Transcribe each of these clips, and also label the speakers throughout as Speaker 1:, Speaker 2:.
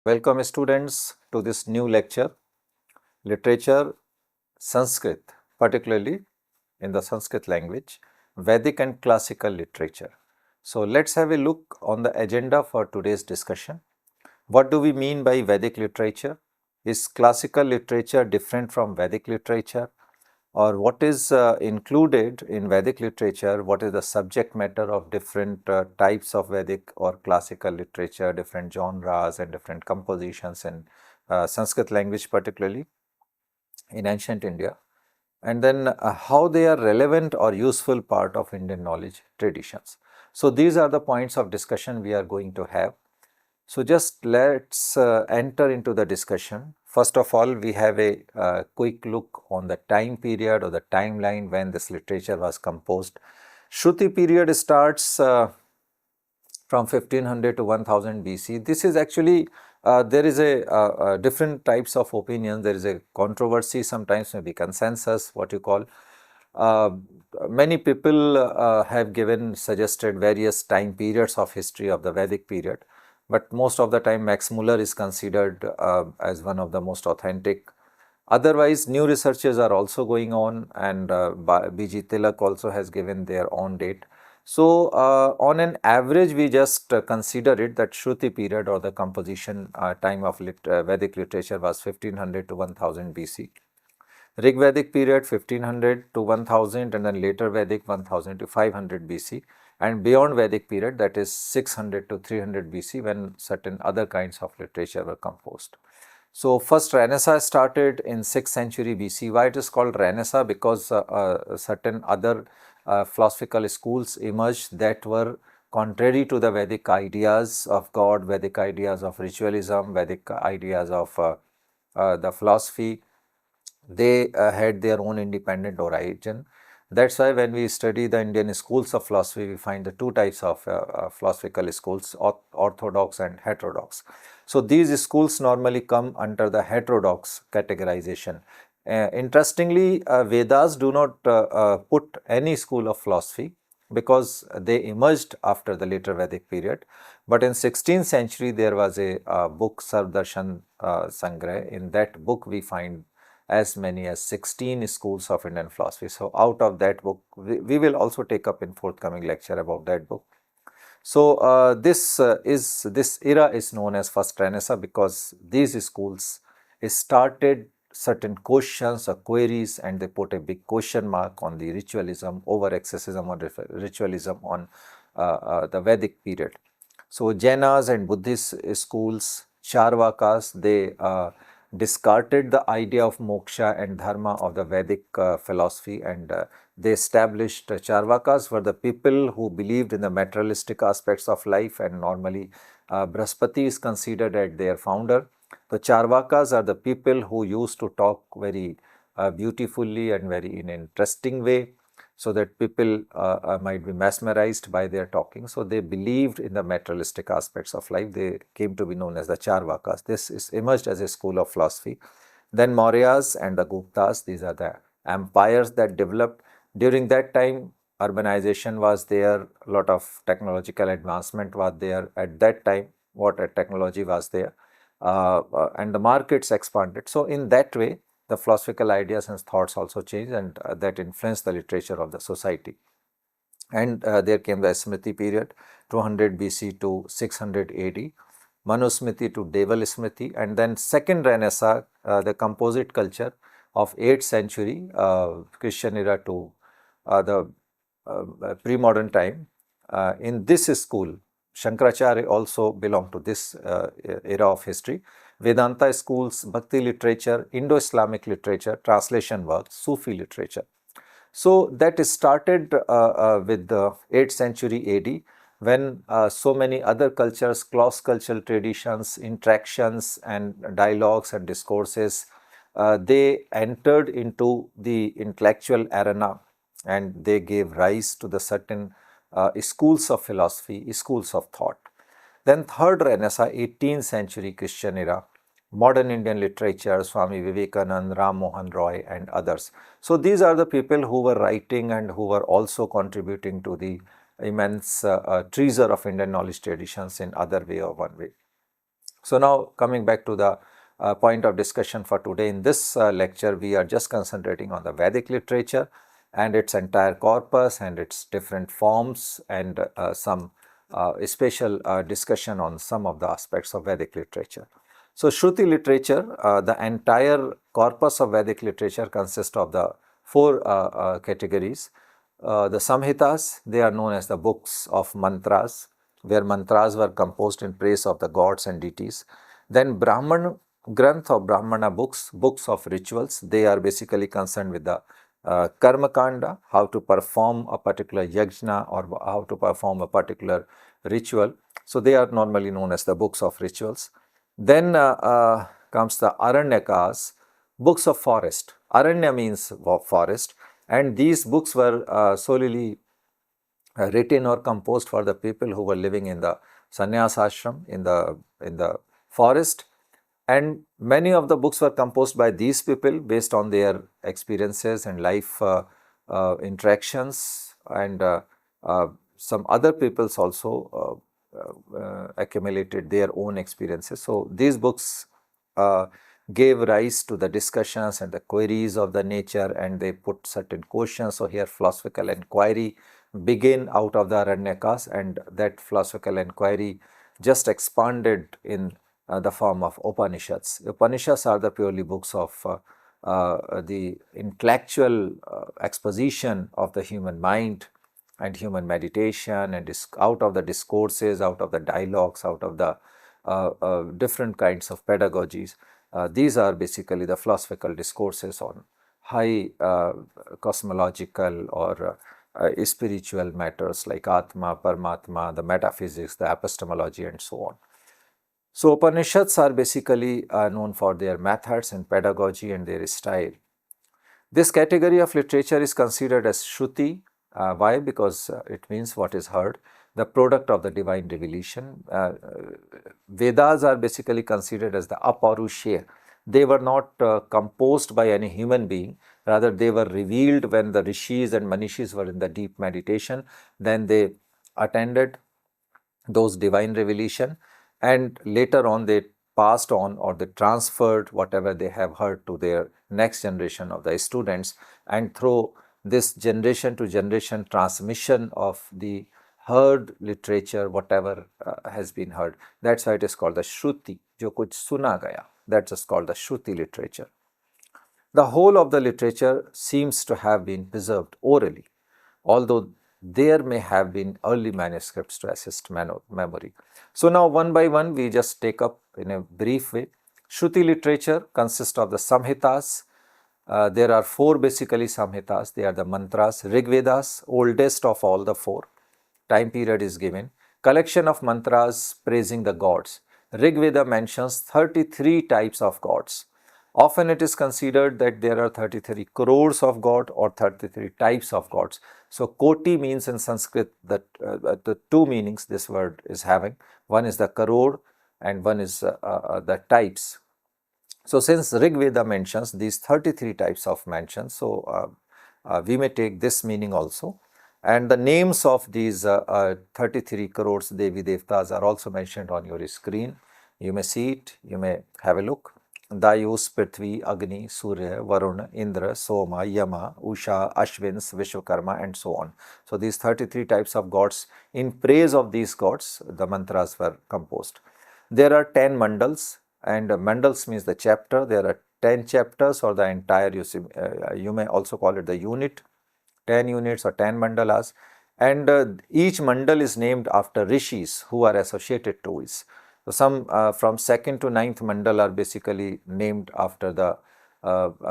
Speaker 1: Welcome students to this new lecture, Literature, Sanskrit, particularly in the Sanskrit language, Vedic and Classical Literature. So let's have a look on the agenda for today's discussion. What do we mean by Vedic literature? Is classical literature different from Vedic literature? Or what is included in Vedic literature? What is the subject matter of different types of Vedic or classical literature, different genres and different compositions in Sanskrit language, particularly in ancient India? And then how they are relevant or useful part of Indian knowledge traditions. So these are the points of discussion we are going to have. So just let's enter into the discussion. First of all, we have a quick look on the time period or the timeline when this literature was composed. Shruti period starts from 1500 to 1000 BC. This is actually, there is a different types of opinions. There is a controversy, sometimes maybe consensus, what you call. Many people have suggested various time periods of history of the Vedic period. But most of the time Max Muller is considered as one of the most authentic. Otherwise, new researches are also going on, and B.G. Tilak also has given their own date. So, on an average, we just consider it that Shruti period or the composition time of Vedic literature was 1500 to 1000 BC. Rigvedic period 1500 to 1000, and then later Vedic 1000 to 500 BC. And beyond Vedic period, that is 600 to 300 BC, when certain other kinds of literature were composed. So first Renaissance started in 6th century BC. Why it is called Renaissance? Because certain other philosophical schools emerged that were contrary to the Vedic ideas of God, Vedic ideas of ritualism, Vedic ideas of the philosophy. They had their own independent origin. That's why when we study the Indian schools of philosophy, we find the two types of philosophical schools, orthodox and heterodox. So these schools normally come under the heterodox categorization. Interestingly, Vedas do not put any school of philosophy because they emerged after the later Vedic period. But in 16th century, there was a book, Sarvdarshan Sangrah. In that book, we find as many as 16 schools of Indian philosophy. So out of that book, we will also take up in forthcoming lecture about that book. So this era is known as First Renaissance because these schools started certain questions or queries, and they put a big question mark on the ritualism, over excessism or ritualism on the Vedic period. So Jainas and Buddhist schools, Charvakas, they discarded the idea of moksha and dharma of the Vedic philosophy, and they established Charvakas were the people who believed in the materialistic aspects of life, and normally Brahaspati is considered as their founder. The Charvakas are the people who used to talk very beautifully and very in an interesting way, so that people might be mesmerized by their talking. So they believed in the materialistic aspects of life. They came to be known as the Charvakas. This is emerged as a school of philosophy. Then Mauryas and the Guptas, these are the empires that developed. During that time, urbanization was there, a lot of technological advancement was there. At that time, what a technology was there, and the markets expanded. So in that way, the philosophical ideas and thoughts also changed, and that influenced the literature of the society. And there came the Smriti period, 200 BC to 600 AD, Manusmriti to Deval Smriti, and then second Renaissance, the composite culture of 8th century, Christian era to the pre-modern time. In this school, Shankaracharya also belonged to this era of history. Vedanta schools, Bhakti literature, Indo-Islamic literature, translation works, Sufi literature. So that started with the 8th century AD, when so many other cultures, cross-cultural traditions, interactions and dialogues and discourses, they entered into the intellectual arena, and they gave rise to the certain schools of philosophy, schools of thought. Then third Renaissance, 18th century Christian era, modern Indian literature, Swami Vivekanand, Ram Mohan Roy and others. So these are the people who were writing and who were also contributing to the immense treasure of Indian knowledge traditions in other way or one way. So now coming back to the point of discussion for today, in this lecture we are just concentrating on the Vedic literature and its entire corpus and its different forms, and some special discussion on some of the aspects of Vedic literature. So Shruti literature, the entire corpus of Vedic literature consists of the four categories. The Samhitas, they are known as the books of mantras, where mantras were composed in praise of the gods and deities. Then Brahman Granth or Brahmana books, books of rituals, they are basically concerned with the karma kanda, how to perform a particular yajna or how to perform a particular ritual. So they are normally known as the books of rituals. Then comes the Aranyakas, books of forest. Aranya means forest, and these books were solely written or composed for the people who were living in the sannyas ashram, in the forest. And many of the books were composed by these people based on their experiences and life interactions, and some other peoples also accumulated their own experiences. So these books gave rise to the discussions and the queries of the nature, and they put certain questions. So here philosophical inquiry begin out of the Aranyakas, and that philosophical inquiry just expanded in the form of Upanishads. Upanishads are the purely books of the intellectual exposition of the human mind and human meditation, and out of the discourses, out of the dialogues, out of the different kinds of pedagogies. These are basically the philosophical discourses on high cosmological or spiritual matters like Atma, Paramatma, the metaphysics, the epistemology, and so on. So Upanishads are basically known for their methods and pedagogy and their style. This category of literature is considered as Shruti. Why? Because it means what is heard, the product of the divine revelation. Vedas are basically considered as the Aparushya. They were not composed by any human being, rather they were revealed when the rishis and manishis were in the deep meditation. Then they attended those divine revelation, and later on they passed on or they transferred whatever they have heard to their next generation of the students, and through this generation to generation transmission of the heard literature, whatever has been heard, that's why it is called the Shruti. Jo kuch suna gaya, that's just called the Shruti literature. The whole of the literature seems to have been preserved orally, although there may have been early manuscripts to assist memory. So now one by one we just take up in a brief way. Shruti literature consists of the Samhitas. There are four basically Samhitas. They are the mantras. Rigvedas, oldest of all the four. Time period is given. Collection of mantras praising the gods. Rigveda mentions 33 types of gods. Often it is considered that there are 33 crores of God or 33 types of gods. So koti means in Sanskrit that the two meanings this word is having. One is the crore and one is the types. So since Rigveda mentions these 33 types of mentions, so we may take this meaning also. And the names of these 33 crores Devi Devtas are also mentioned on your screen. You may see it, you may have a look. Dayus, Prithvi, Agni, Surya, Varuna, Indra, Soma, Yama, Usha, Ashwins, Vishwakarma, and so on. So these 33 types of gods, in praise of these gods, the mantras were composed. There are 10 mandals, and mandals means the chapter. There are 10 chapters or the entire, you may also call it the unit, 10 units or 10 mandalas. And each mandal is named after rishis who are associated to it. So some from 2nd to 9th mandal are basically named after the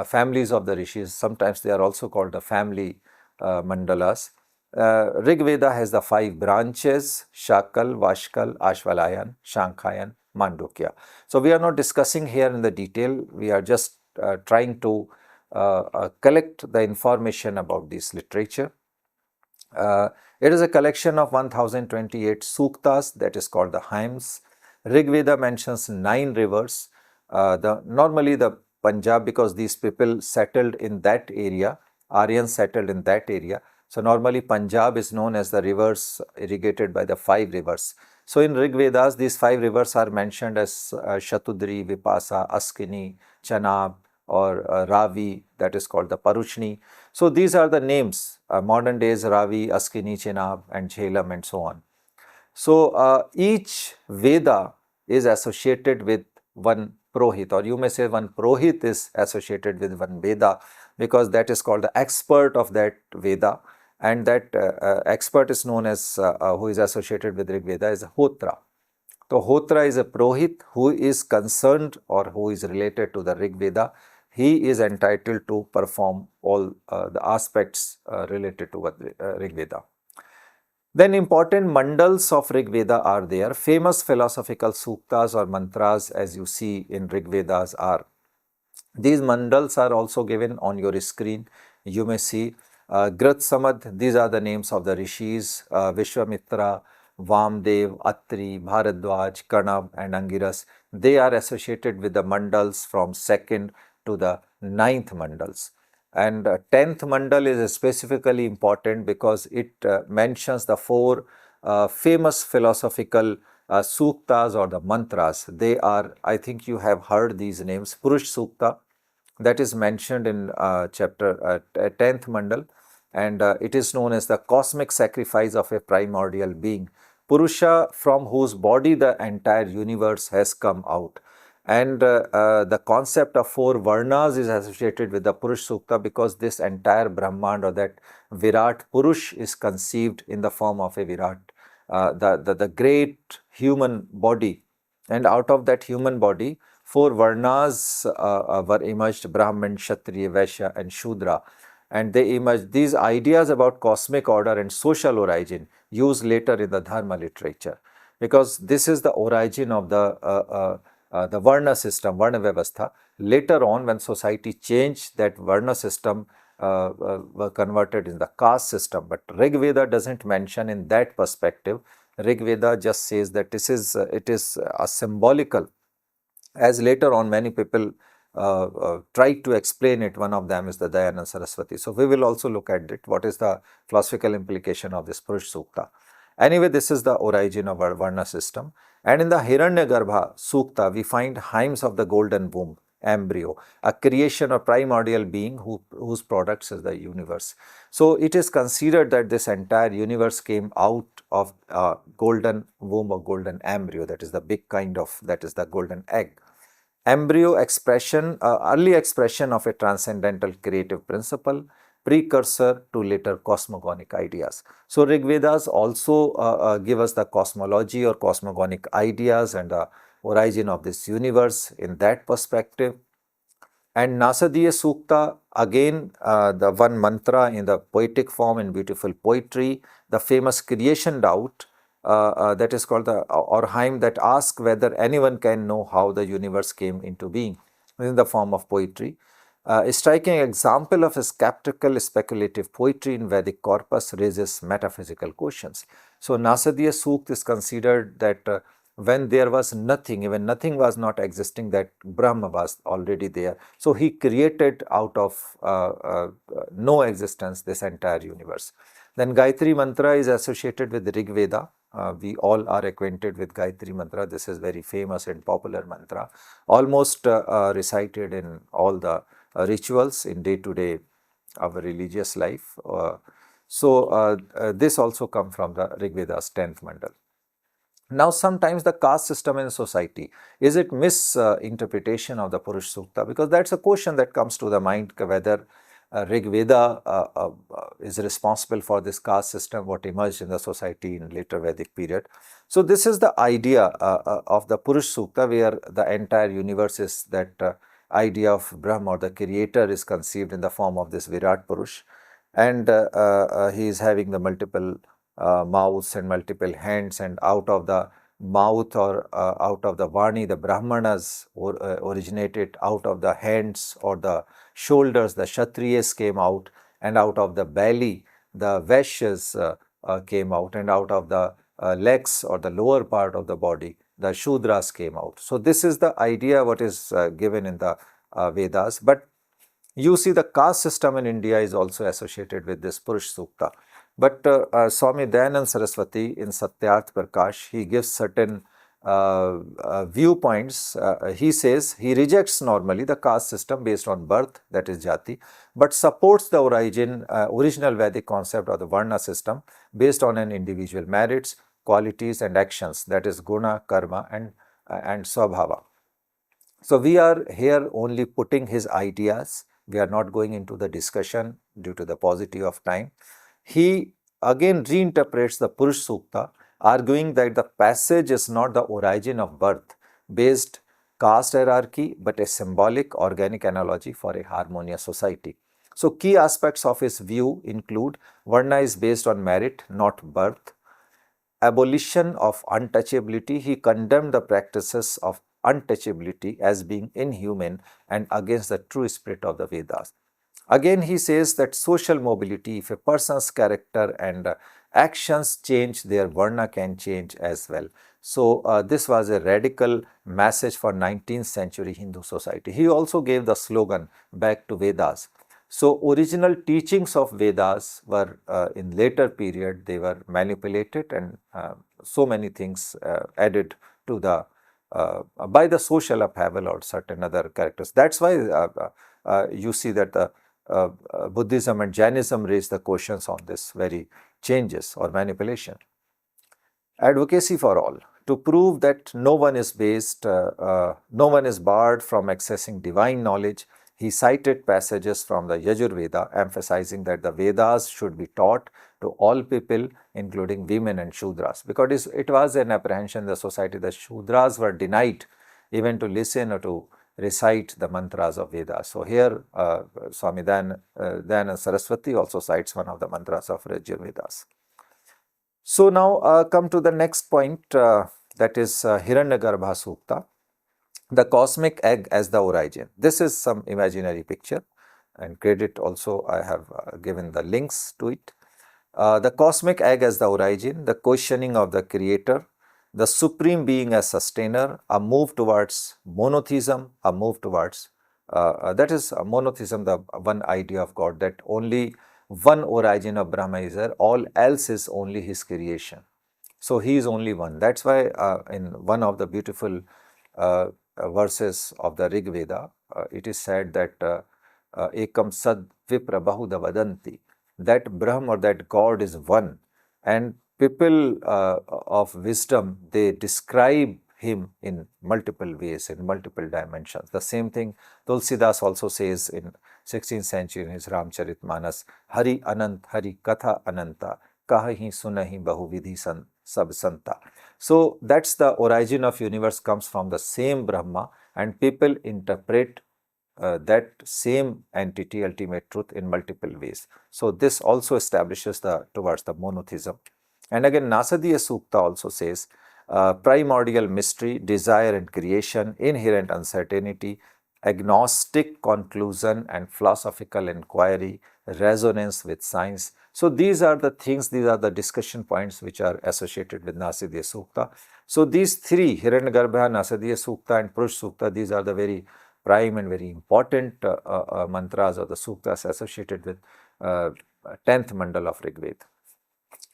Speaker 1: families of the rishis. Sometimes they are also called the family mandalas. Rigveda has the 5 branches: Shakal, Vashkal, Ashvalayan, Shankhayan, Mandukya. So we are not discussing here in the detail. We are just trying to collect the information about this literature. It is a collection of 1028 suktas, that is called the hymns. Rigveda mentions 9 rivers. Normally the Punjab, because these people settled in that area, Aryans settled in that area, So normally Punjab is known as the rivers irrigated by the 5 rivers. So in Rigvedas, these 5 rivers are mentioned as Shatudri, Vipasa, Askini, Chanab, or Ravi, that is called the Parushni. So these are the names, modern days Ravi, Askini, Chenab, and Jhelum, and so on. So each Veda is associated with one Prohit, or you may say one Prohit is associated with one Veda, because that is called the expert of that Veda, and that expert is known as who is associated with Rigveda is Hotra. So Hotra is a Prohit who is concerned or who is related to the Rigveda. He is entitled to perform all the aspects related to Rigveda. Then important mandals of Rigveda are there. Famous philosophical suktas or mantras, as you see in Rigvedas, are. These mandals are also given on your screen. You may see Grat Samad, these are the names of the rishis, Vishwamitra, Vamdev, Atri, Bharadwaj, Kanab, and Angiras. They are associated with the mandals from 2nd to the 9th mandals. And 10th mandal is specifically important because it mentions the 4 famous philosophical suktas or the mantras. They are, I think you have heard these names. Purush Sukta, that is mentioned in chapter 10th mandal, and it is known as the cosmic sacrifice of a primordial being, Purusha, from whose body the entire universe has come out. And the concept of 4 Varnas is associated with the Purush Sukta because this entire Brahmand or that Virat Purush is conceived in the form of a Virat, the great human body. And out of that human body, 4 Varnas were emerged: Brahman, Kshatriya, Vaishya, and Shudra. And they emerged these ideas about cosmic order and social origin used later in the Dharma literature, because this is the origin of the Varna system, Varna Vyavastha. Later on, when society changed, that Varna system were converted in the caste system. But Rigveda doesn't mention in that perspective. Rigveda just says that it is a symbolical, as later on many people tried to explain it. One of them is the Dayananda Saraswati. So we will also look at it. What is the philosophical implication of this Purush Sukta? Anyway, this is the origin of our Varna system. And in the Hiranyagarbha Sukta, we find hymns of the golden womb, embryo, a creation of primordial being whose products is the universe. So it is considered that this entire universe came out of golden womb or golden embryo, that is the big kind of, that is the golden egg. Embryo expression, early expression of a transcendental creative principle, precursor to later cosmogonic ideas. So Rigvedas also give us the cosmology or cosmogonic ideas and the origin of this universe in that perspective. And Nasadiya Sukta, again the one mantra in the poetic form in beautiful poetry, the famous creation doubt, that is called the or hymn that asks whether anyone can know how the universe came into being, in the form of poetry. A striking example of a skeptical speculative poetry in Vedic corpus raises metaphysical questions. So Nasadiya Sukt is considered that when there was nothing, even nothing was not existing, that Brahma was already there. So he created out of no existence this entire universe. Then Gayatri Mantra is associated with Rigveda. We all are acquainted with Gayatri Mantra. This is very famous and popular mantra, almost recited in all the rituals in day-to-day our religious life. This also comes from the Rigveda's 10th mandal. Now, sometimes the caste system in society, is it misinterpretation of the Purush Sukta? Because that's a question that comes to the mind, whether Rigveda is responsible for this caste system, what emerged in the society in later Vedic period. So this is the idea of the Purush Sukta, where the entire universe is that idea of Brahma or the creator is conceived in the form of this Virat Purush, and he is having the multiple mouths and multiple hands, and out of the mouth or out of the Vani, the Brahmanas originated, out of the hands or the shoulders, the Kshatriyas came out, and out of the belly, the Vaishyas came out, and out of the legs or the lower part of the body, the Shudras came out. So this is the idea what is given in the Vedas. But You see the caste system in India is also associated with this Purush Sukta. But Swami Dayanand Saraswati in Satyarth Prakash, he gives certain viewpoints. He says he rejects normally the caste system based on birth, that is jati, but supports the original Vedic concept of the Varna system based on an individual merits, qualities and actions, that is guna, karma and swabhava. So we are here only putting his ideas. We are not going into the discussion due to the paucity of time. He again reinterprets the Purush Sukta, arguing that the passage is not the origin of birth based caste hierarchy, but a symbolic organic analogy for a harmonious society. So key aspects of his view include Varna is based on merit, not birth. Abolition of untouchability, he condemned the practices of untouchability as being inhuman and against the true spirit of the Vedas. Again, he says that social mobility, if a person's character and actions change, their Varna can change as well. So, this was a radical message for 19th century Hindu society. He also gave the slogan, back to Vedas. So, original teachings of Vedas were in later period, they were manipulated and so many things added to the by the social upheaval or certain other characters. That's why you see that the Buddhism and Jainism raised the questions on this very changes or manipulation. Advocacy for all. To prove that no one is barred from accessing divine knowledge, he cited passages from the Yajurveda emphasizing that the Vedas should be taught to all people, including women and Shudras, because it was an apprehension in the society that Shudras were denied even to listen or to recite the mantras of Vedas. So here Swami Dayananda Saraswati also cites one of the mantras of Yajurvedas. So now come to the next point, that is Hiranyagarbha Sukta, the cosmic egg as the origin. This is some imaginary picture, and credit also I have given the links to it. The cosmic egg as the origin, the questioning of the creator, the supreme being as sustainer, a move towards monotheism, a move towards that is monotheism, the one idea of God, that only one origin of Brahma is there, all else is only his creation. So he is only one. That's why in one of the beautiful verses of the Rigveda, it is said that ekam sad vipra bahuda vadanti, that Brahma or that God is one, and people of wisdom, they describe him in multiple ways, in multiple dimensions. The same thing Tulsidas also says in 16th century in his Ramcharitmanas, Hari Anant, Hari Katha Ananta, Kahahi Sunahi Bahuvidhi Sab Santa. So that's the origin of universe comes from the same Brahma, and people interpret that same entity, ultimate truth, in multiple ways. So this also establishes towards the monotheism. And again, Nasadiya Sukta also says, primordial mystery, desire and creation, inherent uncertainty, agnostic conclusion and philosophical inquiry, resonance with science. So these are the things, these are the discussion points which are associated with Nasadiya Sukta. So these three, Hiranyagarbha, Nasadiya Sukta and Purush Sukta, these are the very prime and very important mantras or the suktas associated with 10th mandal of Rigveda.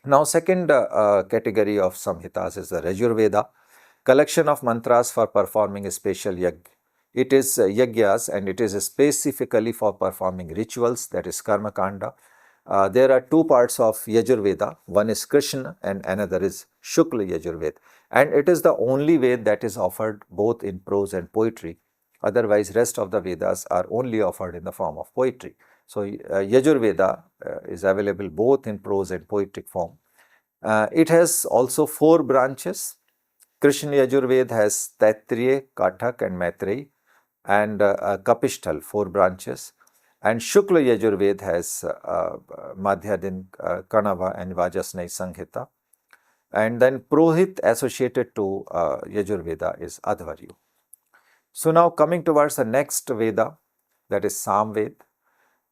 Speaker 1: Now, second category of Samhitas is the Yajurveda, collection of mantras for performing a special yajna. It is yagyas, and it is specifically for performing rituals, that is karma kanda. There are two parts of Yajurveda, one is Krishna and another is Shukla Yajurveda, and it is the only Ved that is offered both in prose and poetry. Otherwise, rest of the Vedas are only offered in the form of poetry. So, Yajurveda is available both in prose and poetic form. It has also 4 branches. Krishna Yajurveda has Taittiriya, Kathak and Maitreyi, and Kapishthal, 4 branches. And Shukla Yajurveda has Madhyadin, Kanava and Vajasnai Sanghita. And then Purohit associated to Yajurveda is Adhvaryu. So now coming towards the next Veda, that is Samved,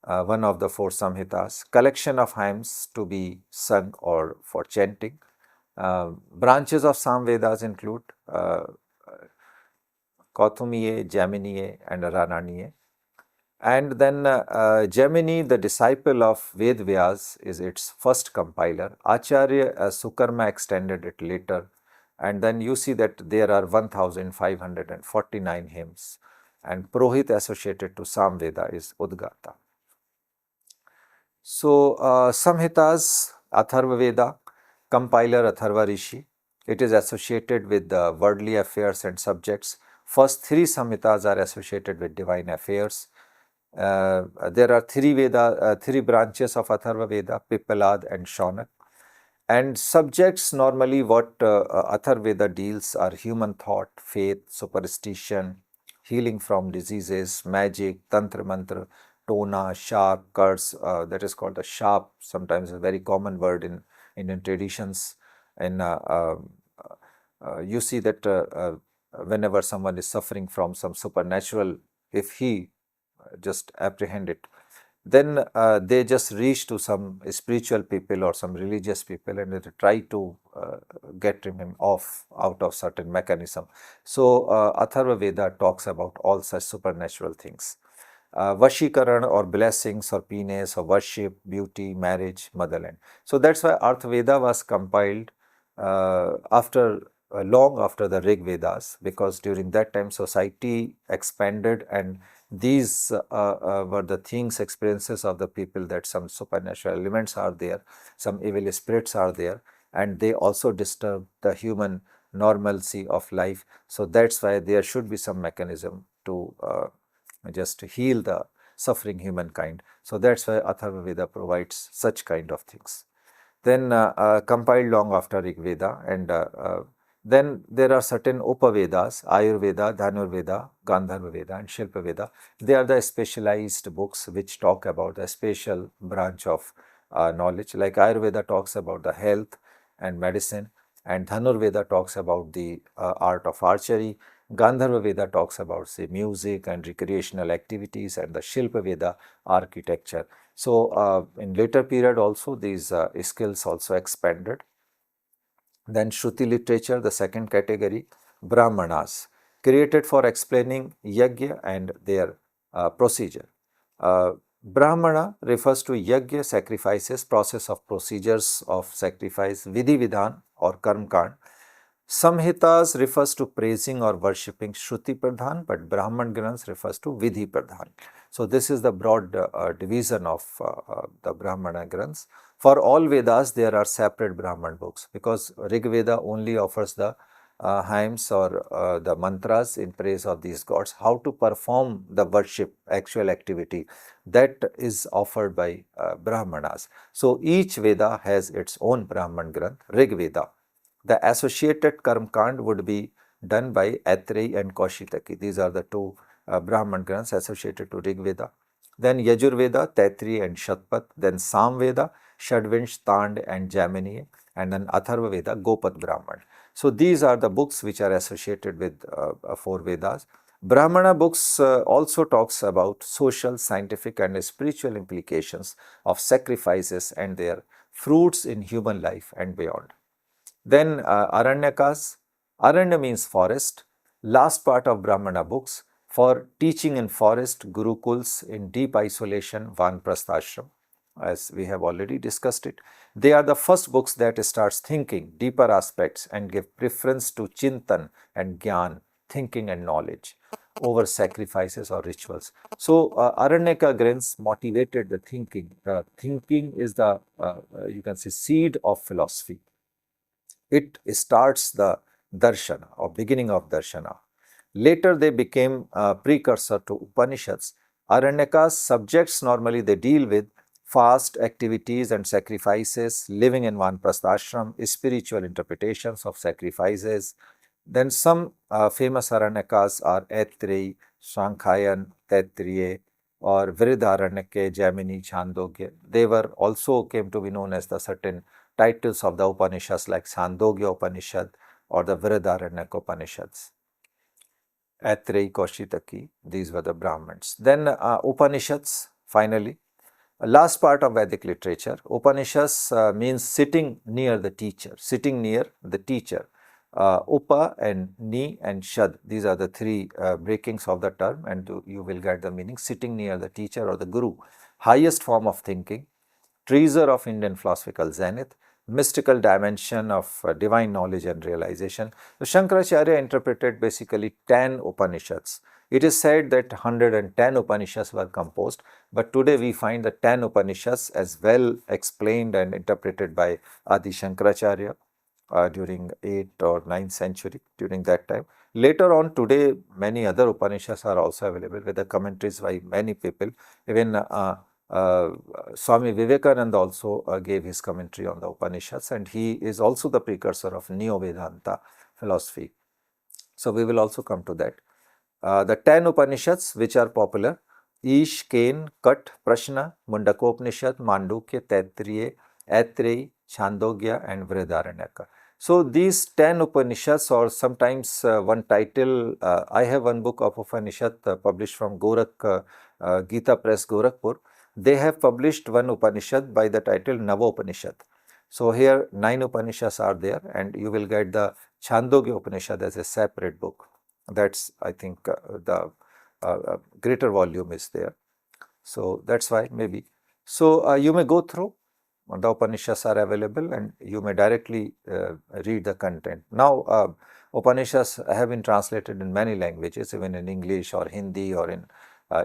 Speaker 1: one of the 4 Samhitas, collection of hymns to be sung or for chanting. Branches of Samvedas include Kauthumiye, Jaminiye and Rananiye. And then Gemini, the disciple of Ved Vyas, is its first compiler. Acharya Sukarma extended it later. And then you see that there are 1549 hymns. And Prohit associated to Samveda is Udgata. So, Samhitas, Atharva Veda, compiler Atharva Rishi. It is associated with the worldly affairs and subjects. First three Samhitas are associated with divine affairs. There are three branches of Atharva Veda, Pipalad and Shaunak. And subjects normally what Atharva Veda deals are human thought, faith, superstition, healing from diseases, magic, tantra mantra, tona, sharp, curse, that is called the sharp, sometimes a very common word in Indian traditions. And you see that whenever someone is suffering from some supernatural, if he just apprehend it, then they just reach to some spiritual people or some religious people and they try to get him off out of certain mechanism. So Atharva Veda talks about all such supernatural things. Vashikaran or blessings or penis or worship, beauty, marriage, motherland. So that's why Artha Veda was compiled after long after the Rig Vedas, because during that time society expanded and these were the things, experiences of the people, that some supernatural elements are there, some evil spirits are there, and they also disturb the human normalcy of life. So that's why there should be some mechanism to just heal the suffering humankind. So that's why Atharva Veda provides such kind of things. Then compiled long after Rigveda, and then there are certain Upavedas, Ayurveda, Dhanurveda, Gandharva Veda and Shilpa Veda. They are the specialized books which talk about a special branch of knowledge. Like Ayurveda talks about the health and medicine, and Dhanurveda talks about the art of archery. Gandharva Veda talks about, say, music and recreational activities, and the Shilpa Veda architecture. So, in later period also these skills also expanded. Then Shruti literature, the second category, Brahmanas, created for explaining yajna and their procedure. Brahmana refers to yajna, sacrifices, process of procedures of sacrifice, vidhi vidhan or karma kand. Samhitas refers to praising or worshipping Shruti Pradhan, but Brahman Granths refers to Vidhi Pradhan. So, this is the broad division of the Brahmana Granths. For all Vedas, there are separate Brahman books, because Rig Veda only offers the hymns or the mantras in praise of these gods. How to perform the worship, actual activity, that is offered by Brahmanas. So, each Veda has its own Brahman Granth, Rig Veda. The associated Karma Kand would be done by Aitreyi and Kaushitaki. These are the two Brahman Granths associated to Rig Veda. Then Yajurveda, Taittiriya and Shatpat. Then Samveda, Shadvinsh, Tand and Jaimini. And then Atharva Veda, Gopat Brahman. So these are the books which are associated with four Vedas. Brahmana books also talks about social, scientific and spiritual implications of sacrifices and their fruits in human life and beyond. Then Aranyakas. Aranya means forest. Last part of Brahmana books for teaching in forest, gurukuls in deep isolation, Vanprasthashram, as we have already discussed it. They are the first books that starts thinking deeper aspects and give preference to Chintan and Gyan, thinking and knowledge, over sacrifices or rituals. So, Aranyaka Granths motivated the thinking. Thinking is the, you can say, seed of philosophy. It starts the darshana or beginning of darshana. Later they became a precursor to Upanishads. Aranyakas subjects normally they deal with fast activities and sacrifices, living in Vanprasthashram, spiritual interpretations of sacrifices. Then some famous Aranyakas are Aitreyi, Shankhayan, Taittiriya or Vrihadaranyaka, Jaimini, Chandogya. They were also came to be known as the certain titles of the Upanishads like Chandogya Upanishad or the Vrihadaranyaka Upanishads. Aitreyi, Kaushitaki, these were the Brahmins. Then Upanishads, finally. Last part of Vedic literature. Upanishads means sitting near the teacher, sitting near the teacher. Upa and Ni and Shad, these are the three breakings of the term, and you will get the meaning: sitting near the teacher or the guru, highest form of thinking, treasure of Indian philosophical zenith, mystical dimension of divine knowledge and realization. So Shankaracharya interpreted basically 10 Upanishads. It is said that 110 Upanishads were composed, but today we find the 10 Upanishads as well explained and interpreted by Adi Shankaracharya during 8th or 9th century, during that time. Later on, today, many other Upanishads are also available with the commentaries by many people. Even Swami Vivekananda also gave his commentary on the Upanishads, and he is also the precursor of Neo-Vedanta philosophy. So, we will also come to that. The 10 Upanishads which are popular: Ish, Ken, Kat, Prashna, Mundakopanishad, Mandukya, Taittiriya, Aitreyi, Chandogya and Vrihadaranyaka. So, these 10 Upanishads, or sometimes one title, I have one book of Upanishad published from Gorakh, Gita Press, Gorakhpur. They have published one Upanishad by the title Navopanishad. So, here 9 Upanishads are there, and you will get the Chandogya Upanishad as a separate book. That's, I think, the greater volume is there. So, that's why maybe. So, you may go through. The Upanishads are available and you may directly read the content. Now, Upanishads have been translated in many languages, even in English or Hindi, or in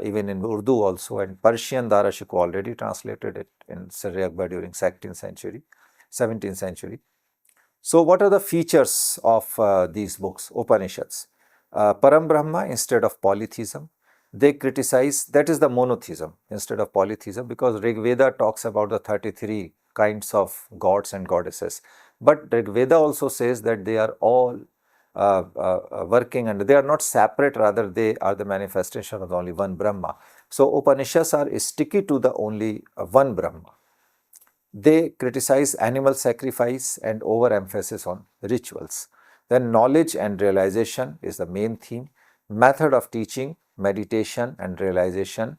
Speaker 1: even in Urdu also, and Persian Darashiko already translated it in Sri Akbar during 17th century. So, what are the features of these books, Upanishads? Param Brahma instead of polytheism. They criticize, that is the monotheism instead of polytheism, because Rigveda talks about the 33 kinds of gods and goddesses. But Rigveda also says that they are all working, and they are not separate, rather they are the manifestation of only one Brahma. So, Upanishads are sticky to the only one Brahma. They criticize animal sacrifice and overemphasis on rituals. Then knowledge and realization is the main theme. Method of teaching, meditation and realization,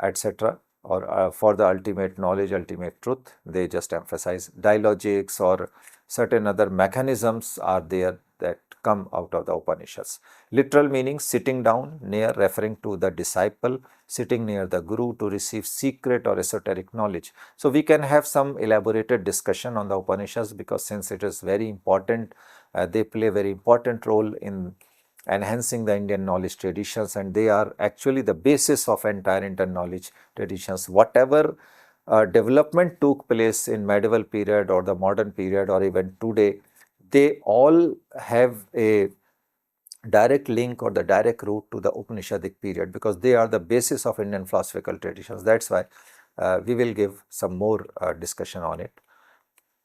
Speaker 1: etc. or for the ultimate knowledge, ultimate truth, they just emphasize. Dialogics or certain other mechanisms are there that come out of the Upanishads. Literal meaning: sitting down near, referring to the disciple, sitting near the guru to receive secret or esoteric knowledge. So, we can have some elaborated discussion on the Upanishads, because since it is very important, they play a very important role in enhancing the Indian knowledge traditions, and they are actually the basis of entire Indian knowledge traditions. Whatever development took place in medieval period or the modern period or even today, they all have a direct link or the direct route to the Upanishadic period, because they are the basis of Indian philosophical traditions. That's why we will give some more discussion on it.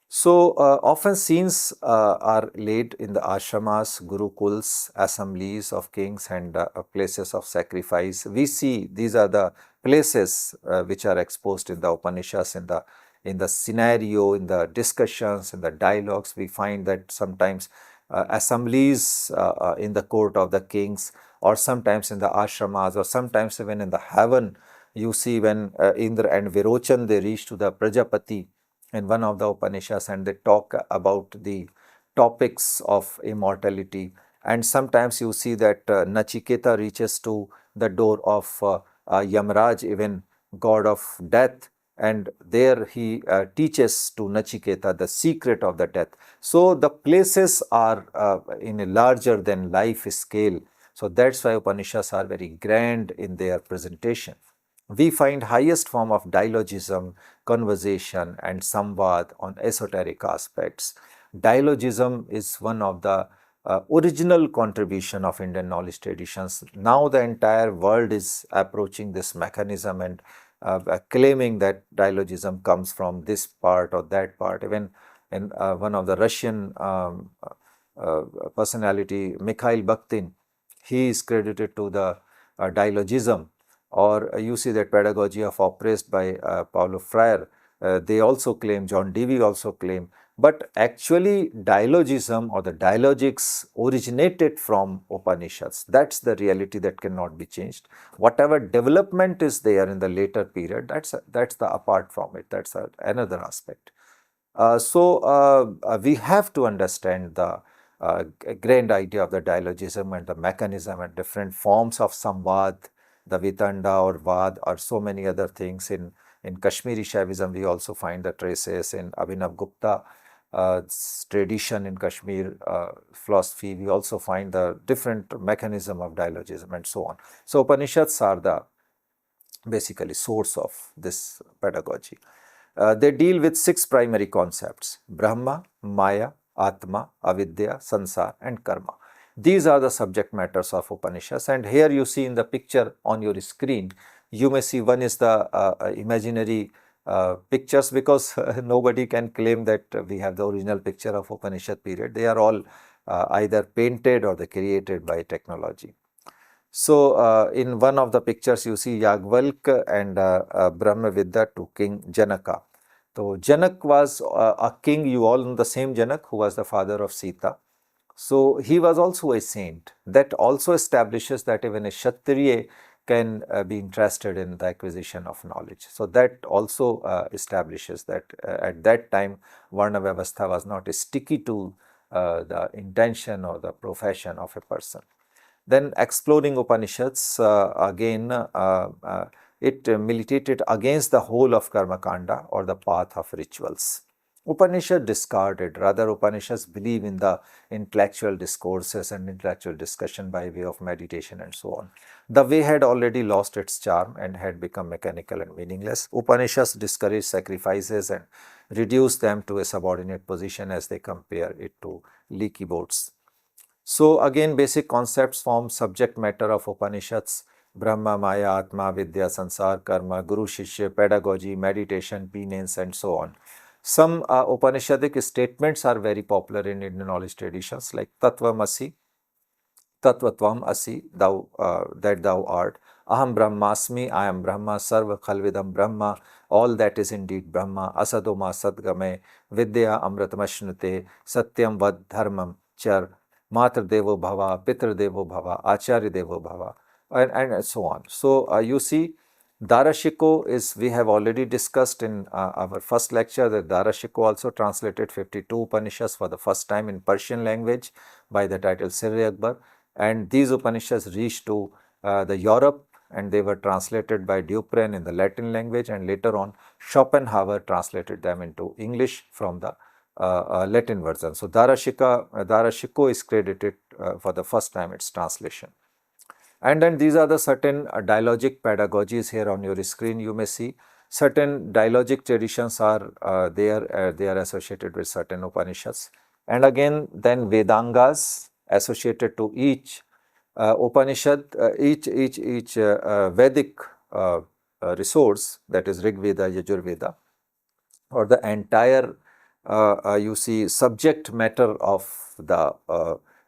Speaker 1: So, often scenes are laid in the ashramas, gurukuls, assemblies of kings and places of sacrifice. We see these are the places which are exposed in the Upanishads, in the scenario, in the discussions, in the dialogues. We find that sometimes assemblies in the court of the kings, or sometimes in the ashramas, or sometimes even in the heaven. You see when Indra and Virochan, they reach to the Prajapati in one of the Upanishads, and they talk about the topics of immortality. And sometimes you see that Nachiketa reaches to the door of Yamraj, even god of death, and there he teaches to Nachiketa the secret of the death. So, the places are in a larger than life scale. So, that's why Upanishads are very grand in their presentation. We find highest form of dialogism, conversation and samvad on esoteric aspects. Dialogism is one of the original contribution of Indian knowledge traditions. Now the entire world is approaching this mechanism and claiming that dialogism comes from this part or that part. Even in one of the Russian personality, Mikhail Bakhtin, he is credited to the dialogism. Or you see that pedagogy of oppressed by Paulo Freire, they also claim, John Dewey also claim. But actually dialogism or the dialogics originated from Upanishads. That's the reality that cannot be changed. Whatever development is there in the later period, that's the apart from it, that's another aspect. We have to understand the grand idea of the dialogism and the mechanism and different forms of samvad, the vitanda or vad, or so many other things. In Kashmiri Shaivism, we also find the traces in Abhinav Gupta tradition in Kashmir philosophy. We also find the different mechanism of dialogism and so on. So Upanishads are the basically source of this pedagogy. They deal with 6 primary concepts: Brahma, Maya, Atma, Avidya, Sansar and Karma. These are the subject matters of Upanishads, and here you see in the picture on your screen, you may see one is the imaginary pictures, because nobody can claim that we have the original picture of Upanishad period. They are all either painted or they created by technology. So, in one of the pictures you see Yagvalk and Brahmavidya to King Janaka. So, Janak was a king, you all know the same Janak who was the father of Sita. So, he was also a saint. That also establishes that even a Kshatriya can be interested in the acquisition of knowledge. So, that also establishes that at that time Varna Vyavastha was not sticky to the intention or the profession of a person. Then exploring Upanishads, again it militated against the whole of Karma Kanda or the path of rituals. Upanishad discarded, rather Upanishads believe in the intellectual discourses and intellectual discussion by way of meditation and so on. The way had already lost its charm and had become mechanical and meaningless. Upanishads discourage sacrifices and reduce them to a subordinate position as they compare it to leaky boats. So again, basic concepts form subject matter of Upanishads: Brahma, Maya, Atma, Vidya, Sansar, Karma, Guru, Shishya, pedagogy, meditation, penance and so on. Some Upanishadic statements are very popular in Indian knowledge traditions, like Tattvamasi, Tattvatvam Asi, thou, that thou art. Aham Brahmasmi, I am Brahma. Sarva Khalvidam Brahma, all that is indeed Brahma. Asadoma Sadgame, Vidya Amratamashnute, Satyam Vad Dharmam Char, Matra Devo Bhava, Pitra Devo Bhava, Acharya Devo Bhava, and so on. So, you see, Darashiko is, we have already discussed in our first lecture that Darashiko also translated 52 Upanishads for the first time in Persian language by the title Sirri Akbar, and these Upanishads reached to the Europe and they were translated by Dupren in the Latin language, and later on Schopenhauer translated them into English from the Latin version. So, Darashiko is credited for the first time its translation. And then these are the certain dialogic pedagogies. Here on your screen you may see certain dialogic traditions are there, they are associated with certain Upanishads. And again then Vedangas associated to each Upanishad, each Vedic resource, that is Rigveda, Yajurveda, or the entire you see subject matter of the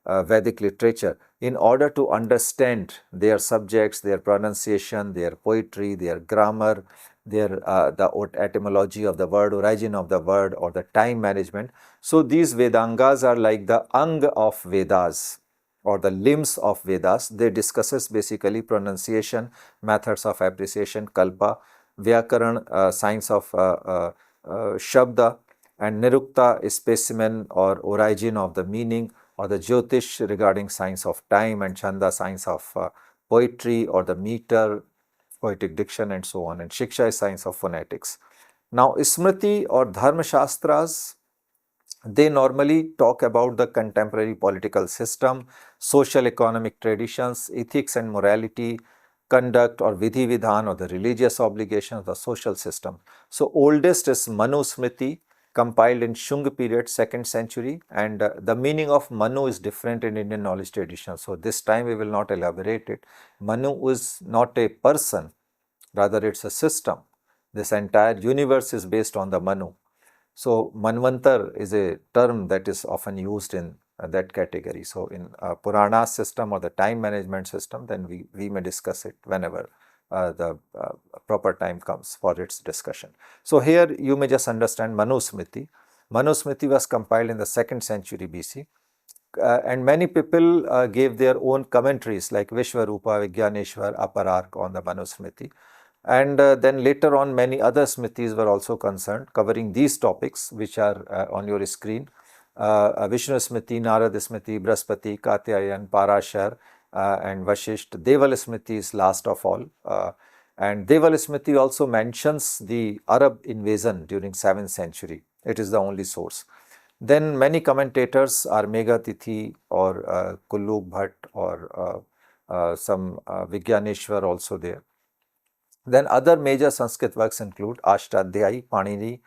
Speaker 1: Vedic literature, in order to understand their subjects, their pronunciation, their poetry, their grammar, their the etymology of the word, origin of the word, or the time management. So these Vedangas are like the ang of Vedas or the limbs of Vedas. They discusses basically pronunciation, methods of appreciation, kalpa, vyakaran, science of shabda, and nirukta, specimen or origin of the meaning, or the Jyotish regarding science of time, and Chanda, science of poetry or the meter, poetic diction and so on, and Shiksha is science of phonetics. Now Smriti or Dharma Shastras, they normally talk about the contemporary political system, social economic traditions, ethics and morality, conduct or vidhi vidhan, or the religious obligations, the social system. So oldest is Manu Smriti, compiled in Shunga period, 2nd century, and the meaning of Manu is different in Indian knowledge tradition. So this time we will not elaborate it. Manu is not a person, rather it's a system. This entire universe is based on the Manu. So Manvantar is a term that is often used in that category. So in Purana system or the time management system, then we may discuss it whenever the proper time comes for its discussion. So here you may just understand Manusmriti. Manusmriti was compiled in the 2nd century BC, and many people gave their own commentaries like Vishwarupa, Vijnaneshwar, Aparark on the Manusmriti. And then later on, many other Smritis were also concerned, covering these topics, which are on your screen. Vishnu Smriti, Narad Smriti, Brahaspati, Katyayan, Parashar, and Vashisht. Deval Smriti is last of all. And Deval Smriti also mentions the Arab invasion during 7th century. It is the only source. Then many commentators are Megatithi or Kullub Bhatt or some Vigyaneshwar also there. Then other major Sanskrit works include Ashtadhyayi, Panini,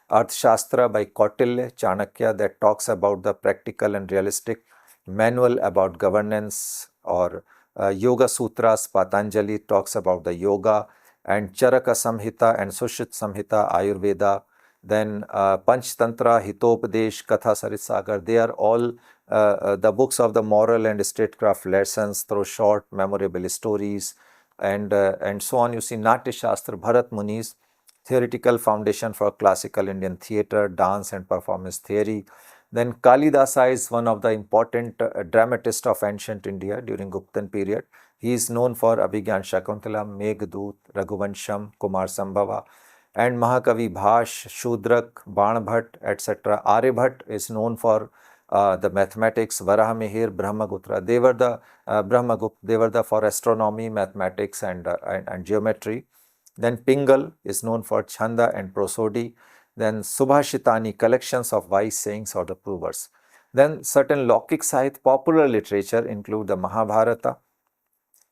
Speaker 1: Arthashastra by Kautilya, Chanakya, that talks about the practical and realistic manual about governance, or Yoga Sutras, Patanjali talks about the yoga, and Charaka Samhita and Sushrit Samhita, Ayurveda. Then Panchtantra, Hitopadesh, Katha Saritsagar, they are all the books of the moral and statecraft lessons through short, memorable stories, and so on. You see Natya Shastra, Bharat Muni's theoretical foundation for classical Indian theatre, dance and performance theory. Then Kalidasa is one of the important dramatists of ancient India during Guptan period. He is known for Abhigyan Shakuntala, Meghdoot, Raghuvansham, Kumar Sambhava, and Mahakavi Bhash, Shudrak, Banbhat, etc. Aryabhat is known for the mathematics, Varahamihir, Brahmagutra. They were the they were the for astronomy, mathematics, and geometry. Then Pingal is known for Chanda and prosody. Then Subhashitani, collections of wise sayings or the proverbs. Then certain Lokik Sahit, popular literature, include the Mahabharata,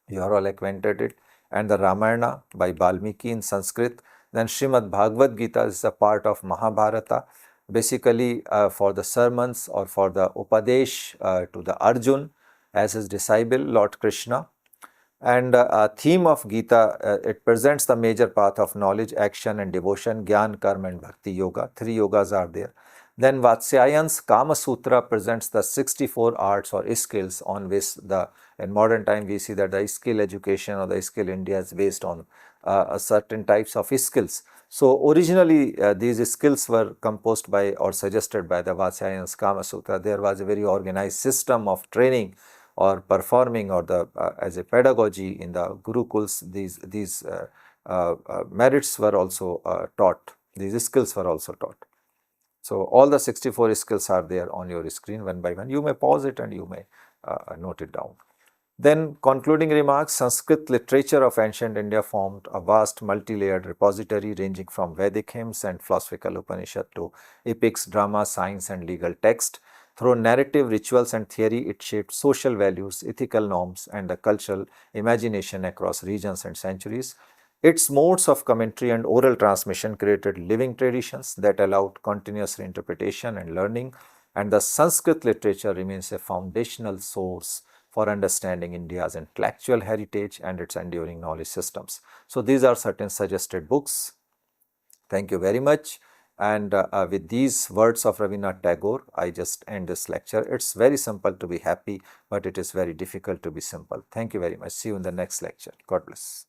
Speaker 1: you are all acquainted it, and the Ramayana by Valmiki in Sanskrit. Then Srimad Bhagavad Gita is a part of Mahabharata, basically for the sermons or for the Upadesh to the Arjun as his disciple, Lord Krishna. And a theme of Gita, it presents the major path of knowledge, action and devotion, Gyan, Karma and Bhakti Yoga. 3 yogas are there. Then Vatsyayan's Kama Sutra presents the 64 arts or skills on which in modern time we see that the skill education or the skill India is based on certain types of skills. So originally these skills were composed by or suggested by the Vatsyayan's Kama Sutra. There was a very organized system of training or performing or the as a pedagogy in the gurukuls. These merits were also taught. These skills were also taught. So all the 64 skills are there on your screen one by one. You may pause it and you may note it down. Then concluding remarks, Sanskrit literature of ancient India formed a vast multi-layered repository ranging from Vedic hymns and philosophical Upanishad to epics, drama, science and legal text. Through narrative, rituals and theory, it shaped social values, ethical norms and the cultural imagination across regions and centuries. Its modes of commentary and oral transmission created living traditions that allowed continuous reinterpretation and learning, and the Sanskrit literature remains a foundational source for understanding India's intellectual heritage and its enduring knowledge systems. So these are certain suggested books. Thank you very much. And with these words of Rabindranath Tagore, I just end this lecture. It's very simple to be happy, but it is very difficult to be simple. Thank you very much. See you in the next lecture. God bless.